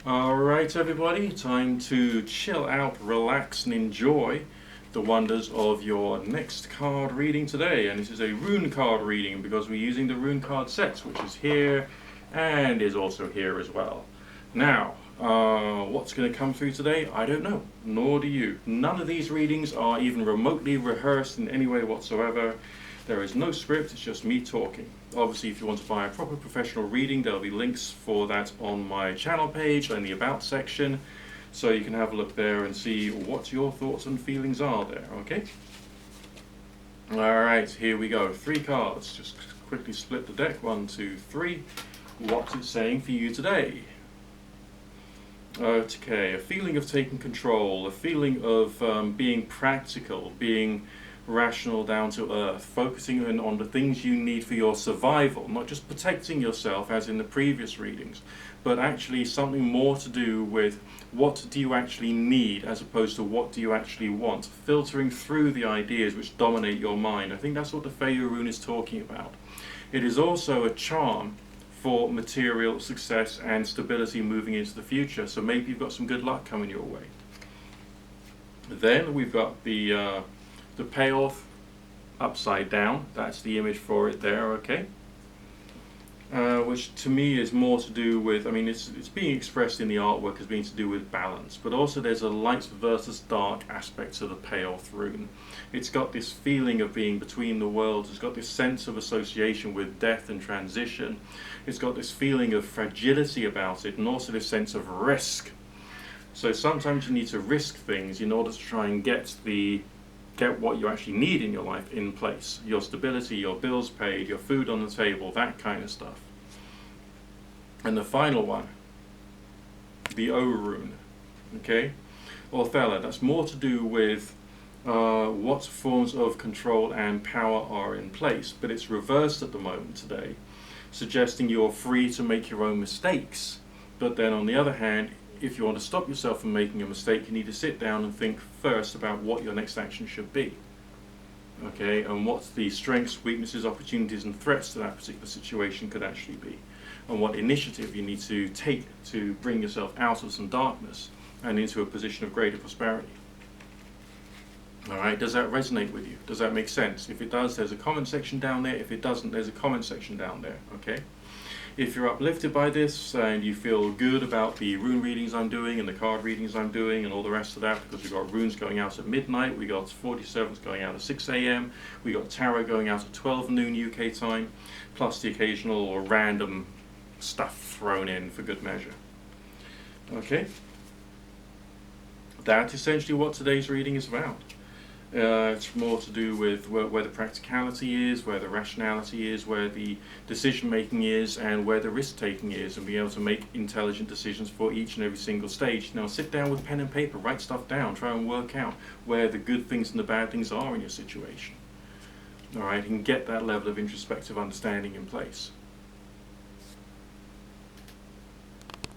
Alright everybody, time to chill out, relax and enjoy the wonders of your next card reading today. And this is a rune card reading because we're using the rune card sets, which is here and is also here as well. Now, what's going to come through today? I don't know, nor do you. None of these readings are even remotely rehearsed in any way whatsoever. There is no script, it's just me talking. Obviously, if you want to buy a proper professional reading, there'll be links for that on my channel page and the About section, so you can have a look there and see what your thoughts and feelings are there, okay? Alright, here we go. 3 cards. Just quickly split the deck. 1, 2, 3. What's it saying for you today? Okay, a feeling of taking control, a feeling of being practical, being rational, down to earth, focusing on the things you need for your survival, not just protecting yourself as in the previous readings, but actually something more to do with what do you actually need as opposed to what do you actually want, filtering through the ideas which dominate your mind. I think that's what the Feyre rune is talking about. It is also a charm for material success and stability moving into the future, so maybe you've got some good luck coming your way. Then we've got the payoff upside down. That's the image for it there, okay? Which to me is more to do with, I mean, it's being expressed in the artwork as being to do with balance, but also there's a light versus dark aspect to the payoff rune. It's got this feeling of being between the worlds, it's got this sense of association with death and transition, it's got this feeling of fragility about it, and also this sense of risk. So sometimes you need to risk things in order to try and get what you actually need in your life in place. Your stability, your bills paid, your food on the table, that kind of stuff. And the final one, the O rune, okay? Othello, that's more to do with what forms of control and power are in place, but it's reversed at the moment today, suggesting you're free to make your own mistakes. But then on the other hand, if you want to stop yourself from making a mistake, you need to sit down and think first about what your next action should be. Okay, and what the strengths, weaknesses, opportunities and threats to that particular situation could actually be. And what initiative you need to take to bring yourself out of some darkness and into a position of greater prosperity. Alright, does that resonate with you? Does that make sense? If it does, there's a comment section down there. If it doesn't, there's a comment section down there, okay? If you're uplifted by this and you feel good about the rune readings I'm doing and the card readings I'm doing and all the rest of that, because we've got runes going out at midnight, we got 47s going out at 6 AM, we got tarot going out at 12 noon UK time, plus the occasional or random stuff thrown in for good measure. Okay? That's essentially what today's reading is about. It's more to do with where the practicality is, where the rationality is, where the decision making is, and where the risk taking is, and be able to make intelligent decisions for each and every single stage. Now sit down with pen and paper, write stuff down, try and work out where the good things and the bad things are in your situation. Alright, and get that level of introspective understanding in place.